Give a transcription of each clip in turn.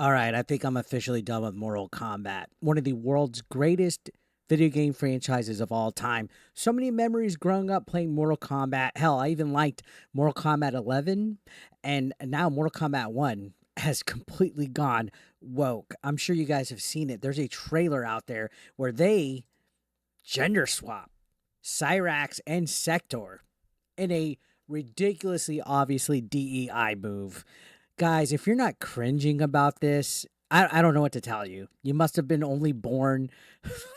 All right, I think I'm officially done with Mortal Kombat. One of the world's greatest video game franchises of all time. So many memories growing up playing Mortal Kombat. Hell, I even liked Mortal Kombat 11, and now Mortal Kombat 1 has completely gone woke. I'm sure you guys have seen it. There's a trailer out there where they gender swap Cyrax and Sektor in a ridiculously obviously DEI move. Guys, if you're not cringing about this, I don't know what to tell you. You must have been only born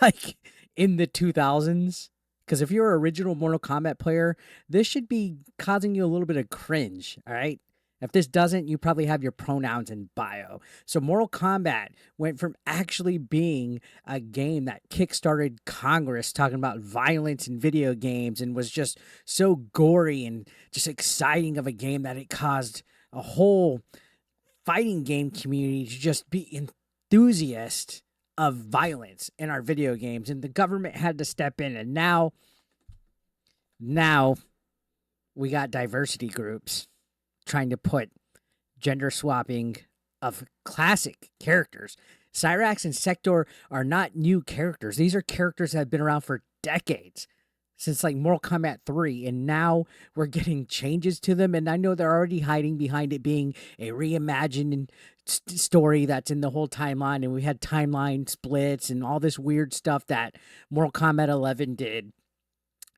like in the 2000s. Because if you're an original Mortal Kombat player, this should be causing you a little bit of cringe. All right. If this doesn't, you probably have your pronouns in bio. So, Mortal Kombat went from actually being a game that kickstarted Congress talking about violence in video games and was just so gory and just exciting of a game that it caused a whole fighting game community to just be enthusiasts of violence in our video games, and the government had to step in. And now we got diversity groups trying to put gender swapping of classic characters. Cyrax and Sektor are not new characters. These are characters that have been around for decades, since like Mortal Kombat 3, and now we're getting changes to them. And I know they're already hiding behind it being a reimagined story that's in the whole timeline, and we had timeline splits and all this weird stuff that Mortal Kombat 11 did.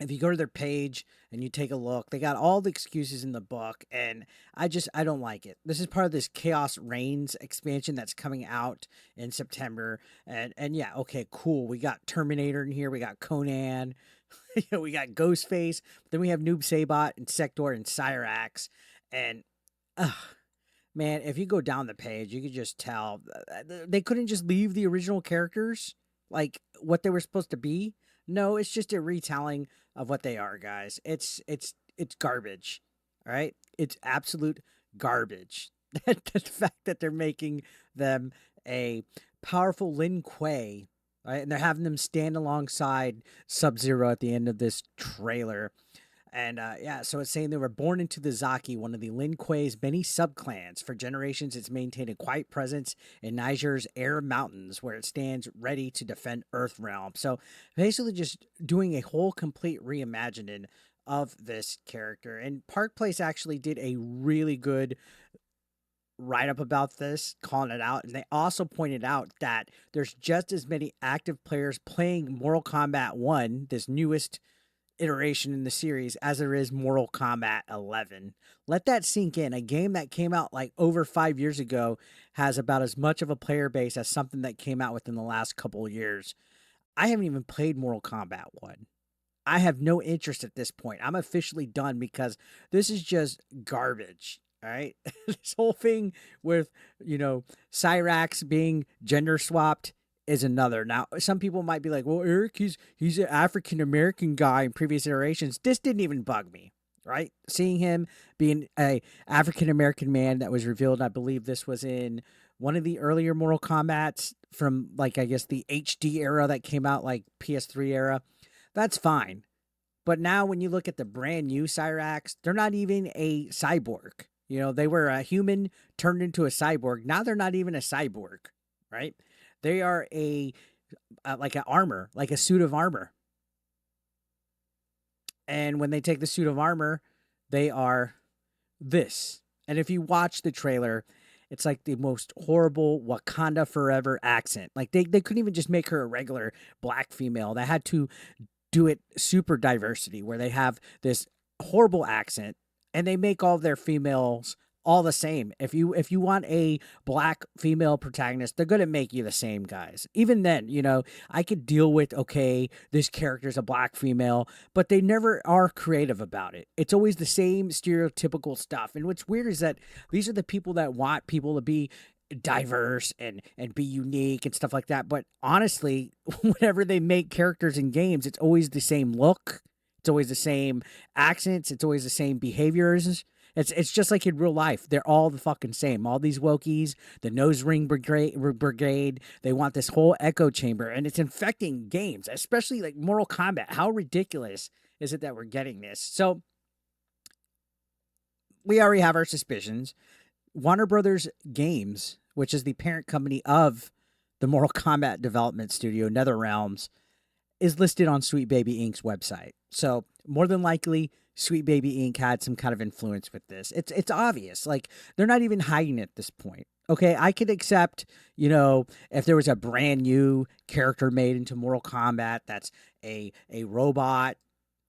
If you go to their page and you take a look, they got all the excuses in the book, and I don't like it. This is part of this Chaos Reigns expansion that's coming out in September, and yeah, okay, cool. We got Terminator in here, we got Conan, we got Ghostface, then we have Noob Sabot and Sektor and Cyrax, and man, if you go down the page, you could just tell they couldn't just leave the original characters like what they were supposed to be. No, it's just a retelling of what they are, guys. It's garbage. All right? It's absolute garbage. The fact that they're making them a powerful Lin Kuei, right? And they're having them stand alongside Sub-Zero at the end of this trailer. And yeah, so it's saying they were born into the Zaki, one of the Lin Kuei's many subclans. For generations, it's maintained a quiet presence in Niger's Air Mountains, where it stands ready to defend Earthrealm. So basically, just doing a whole complete reimagining of this character. And Park Place actually did a really good write up about this, calling it out. And they also pointed out that there's just as many active players playing Mortal Kombat 1, this newest iteration in the series, as there is Mortal Kombat 11. Let that sink in. A game that came out like over 5 years ago has about as much of a player base as something that came out within the last couple of years. I haven't even played Mortal Kombat 1. I have no interest at this point. I'm officially done because this is just garbage. All right. This whole thing with, Cyrax being gender swapped is another. Now, some people might be like, well, Eric, he's an African American guy in previous iterations. This didn't even bug me, right? Seeing him being a African American man that was revealed, I believe this was in one of the earlier Mortal Kombats from like I guess the HD era that came out, like PS3 era. That's fine. But now when you look at the brand new Cyrax, they're not even a cyborg. They were a human turned into a cyborg. Now they're not even a cyborg, right? They are like an armor, like a suit of armor. And when they take the suit of armor, they are this. And if you watch the trailer, it's like the most horrible Wakanda Forever accent. Like they couldn't even just make her a regular black female. They had to do it super diversity where they have this horrible accent and they make all of their females all the same. If you want a black female protagonist, they're gonna make you the same, guys. Even then, I could deal with, okay, this character's a black female, but they never are creative about it. It's always the same stereotypical stuff. And what's weird is that these are the people that want people to be diverse and be unique and stuff like that. But honestly, whenever they make characters in games, it's always the same look. It's always the same accents. It's always the same behaviors. It's just like in real life. They're all the fucking same. All these Wokies, the nose ring brigade, they want this whole echo chamber, and it's infecting games, especially like Mortal Kombat. How ridiculous is it that we're getting this? So we already have our suspicions. Warner Brothers Games which is the parent company of the Mortal Kombat development studio, NetherRealms, is listed on Sweet Baby Inc.'s website. So more than likely, Sweet Baby Inc. had some kind of influence with this. It's obvious. Like, they're not even hiding it at this point. Okay, I could accept, if there was a brand new character made into Mortal Kombat that's a robot,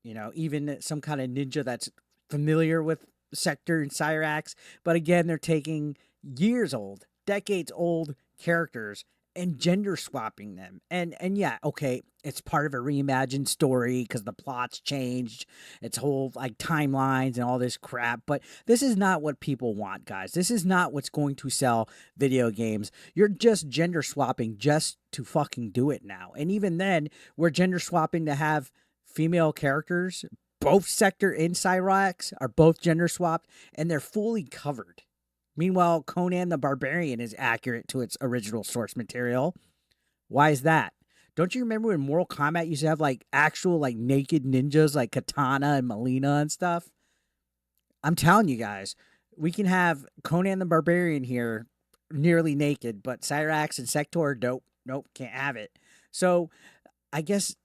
even some kind of ninja that's familiar with Sektor and Cyrax. But again, they're taking years old, decades old characters and gender swapping them. And yeah, okay, it's part of a reimagined story because the plot's changed, its whole like timelines and all this crap. But this is not what people want, guys. This is not what's going to sell video games. You're just gender swapping just to fucking do it now. And even then, we're gender swapping to have female characters. Both Sektor and Cyrax are both gender swapped, and they're fully covered. Meanwhile, Conan the Barbarian is accurate to its original source material. Why is that? Don't you remember when Mortal Kombat used to have like actual like naked ninjas like Katana and Melina and stuff? I'm telling you guys, we can have Conan the Barbarian here nearly naked, but Cyrax and Sektor, nope, can't have it. So I guess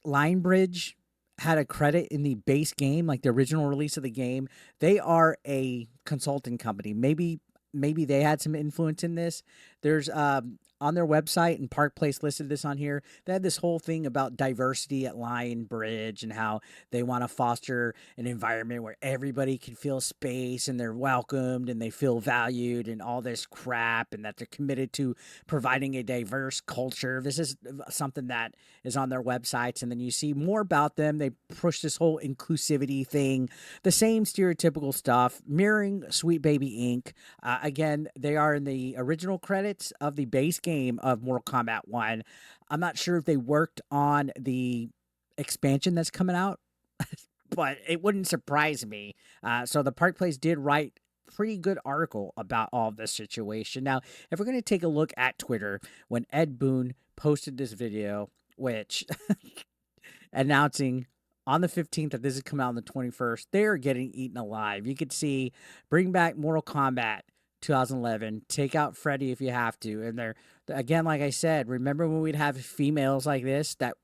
Lionbridge had a credit in the base game, like the original release of the game. They are a consulting company. Maybe they had some influence in this. There's on their website, and Park Place listed this on here, they had this whole thing about diversity at Lion Bridge and how they want to foster an environment where everybody can feel space and they're welcomed and they feel valued and all this crap, and that they're committed to providing a diverse culture. This is something that is on their websites, and then you see more about them. They push this whole inclusivity thing, the same stereotypical stuff, mirroring Sweet Baby Inc. Again, they are in the original credits of the base game of Mortal Kombat 1. I'm not sure if they worked on the expansion that's coming out, but it wouldn't surprise me. So the Park Place did write a pretty good article about all of this situation. Now, if we're going to take a look at Twitter, when Ed Boon posted this video, which announcing on the 15th that this is coming out on the 21st, they're getting eaten alive. You could see bring back Mortal Kombat 2011, take out Freddy if you have to. And they're, again, like I said, remember when we'd have females like this that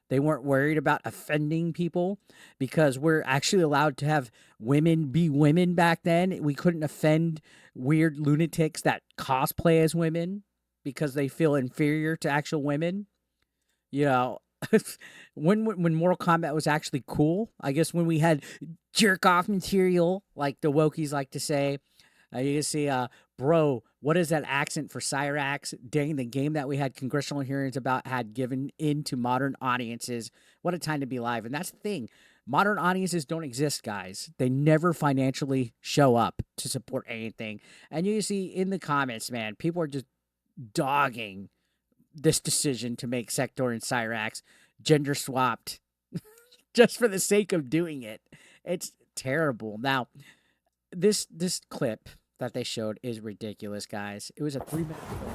they weren't worried about offending people because we're actually allowed to have women be women back then. We couldn't offend weird lunatics that cosplay as women because they feel inferior to actual women. When Mortal Kombat was actually cool, I guess when we had jerk off material, like the wokies like to say. You can see, bro, what is that accent for Cyrax? Dang, the game that we had congressional hearings about had given in to modern audiences. What a time to be alive. And that's the thing. Modern audiences don't exist, guys. They never financially show up to support anything. And you see in the comments, man, people are just dogging this decision to make Sektor and Cyrax gender swapped just for the sake of doing it. It's terrible. Now, this clip that they showed is ridiculous, guys. It was a 3-minute clip.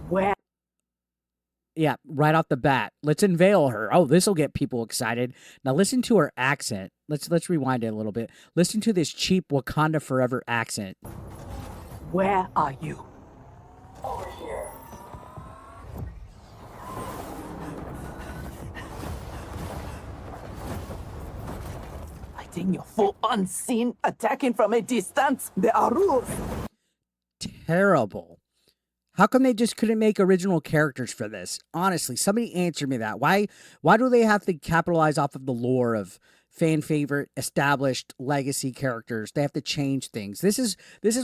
Where? Yeah, right off the bat. Let's unveil her. Oh, this will get people excited. Now listen to her accent. Let's rewind it a little bit. Listen to this cheap Wakanda Forever accent. Where are you? Over here. Fighting your full unseen, attacking from a distance. There are rules. Terrible. How come they just couldn't make original characters for this? Honestly, somebody answer me that. Why do they have to capitalize off of the lore of fan favorite, established legacy characters? They have to change things. This is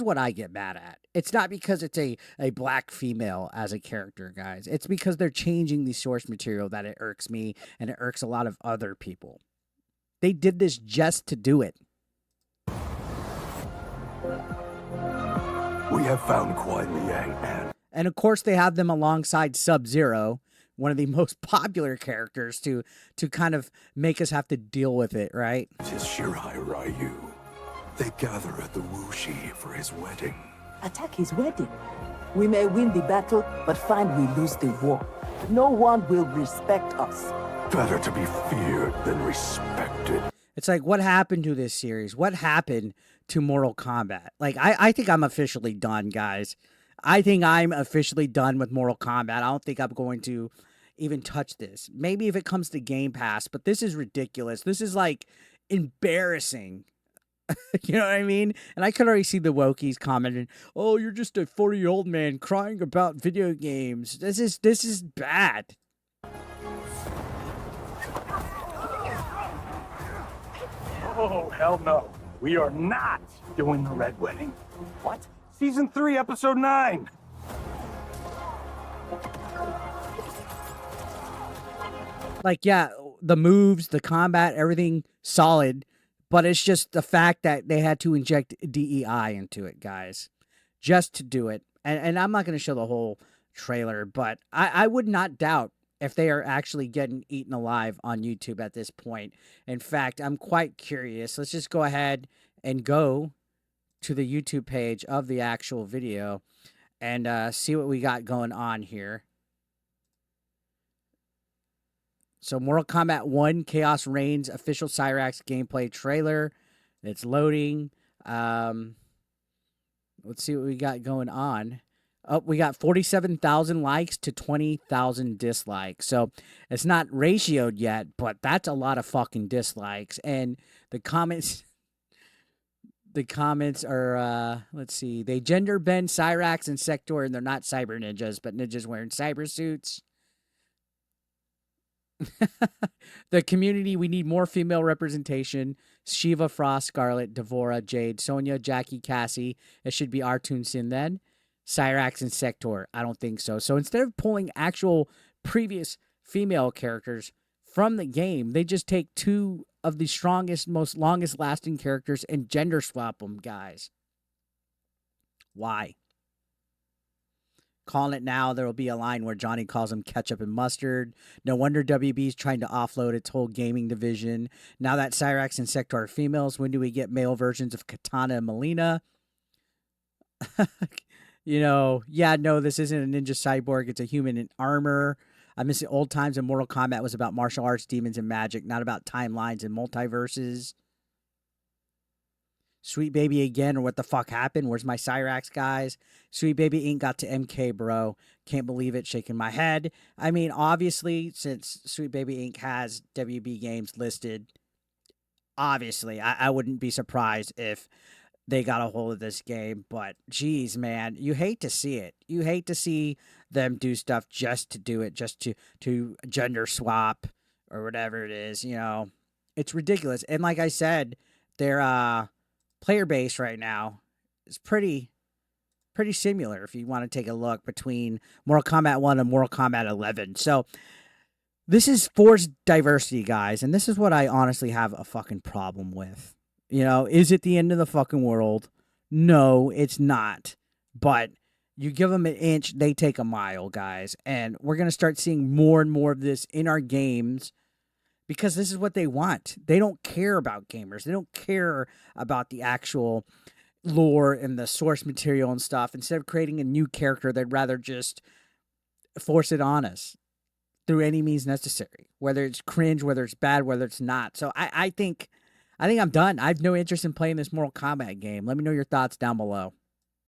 what I get mad at. It's not because it's a black female as a character, guys. It's because they're changing the source material that it irks me, and it irks a lot of other people. They did this just to do it. We have found Kuai Liang And of course, they have them alongside Sub-Zero, one of the most popular characters, to kind of make us have to deal with it, right? his Shirai Ryu. They gather at the Wuxi for his wedding. Attack his wedding. We may win the battle, but find we lose the war. No one will respect us. Better to be feared than respected. It's like, what happened to this series? What happened to Mortal Kombat? Like, I think I'm officially done, guys. I think I'm officially done with Mortal Kombat. I don't think I'm going to even touch this. Maybe if it comes to Game Pass, but this is ridiculous. This is like embarrassing. You know what I mean? And I could already see the Wokies commenting, "Oh, you're just a 40-year-old man crying about video games. This is bad." Oh, hell no. We are not doing the Red Wedding. What? Season 3, Episode 9. Like, yeah, the moves, the combat, everything solid, but it's just the fact that they had to inject DEI into it, guys, just to do it. And I'm not going to show the whole trailer, but I would not doubt if they are actually getting eaten alive on YouTube at this point. In fact, I'm quite curious. Let's just go ahead and go to the YouTube page of the actual video and see what we got going on here. So Mortal Kombat 1 Chaos Reigns official Cyrax gameplay trailer. It's loading. Let's see what we got going on. Oh, we got 47,000 likes to 20,000 dislikes. So it's not ratioed yet, but that's a lot of fucking dislikes. And the comments are, let's see, they gender bend Cyrax and Sektor, and they're not cyber ninjas, but ninjas wearing cyber suits. The community, we need more female representation. Shiva, Frost, Scarlet, Devora, Jade, Sonya, Jackie, Cassie. It should be Artun Sin then. Cyrax and Sektor. I don't think so. So instead of pulling actual previous female characters from the game, they just take two of the strongest, most longest lasting characters and gender swap them, guys. Why? Calling it now, there will be a line where Johnny calls him ketchup and mustard. No wonder WB is trying to offload its whole gaming division. Now that Cyrax and Sektor are females, when do we get male versions of Katana and Melina? You know, yeah, no, this isn't a ninja cyborg. It's a human in armor. I miss the old times when Mortal Kombat was about martial arts, demons, and magic, not about timelines and multiverses. Sweet Baby again, or what the fuck happened? Where's my Cyrax, guys? Sweet Baby Inc. got to MK, bro. Can't believe it. Shaking my head. I mean, obviously, since Sweet Baby Inc. has WB games listed, obviously, I wouldn't be surprised if they got a hold of this game. But, geez, man, you hate to see it. You hate to see them do stuff just to do it, just to gender swap or whatever it is, you know. It's ridiculous. And like I said, their player base right now is pretty similar if you want to take a look between Mortal Kombat 1 and Mortal Kombat 11. So this is forced diversity, guys, and this is what I honestly have a fucking problem with. You know, is it the end of the fucking world? No, it's not. But you give them an inch, they take a mile, guys. And we're going to start seeing more and more of this in our games because this is what they want. They don't care about gamers. They don't care about the actual lore and the source material and stuff. Instead of creating a new character, they'd rather just force it on us through any means necessary, whether it's cringe, whether it's bad, whether it's not. So I think I'm done. I have no interest in playing this Mortal Kombat game. Let me know your thoughts down below.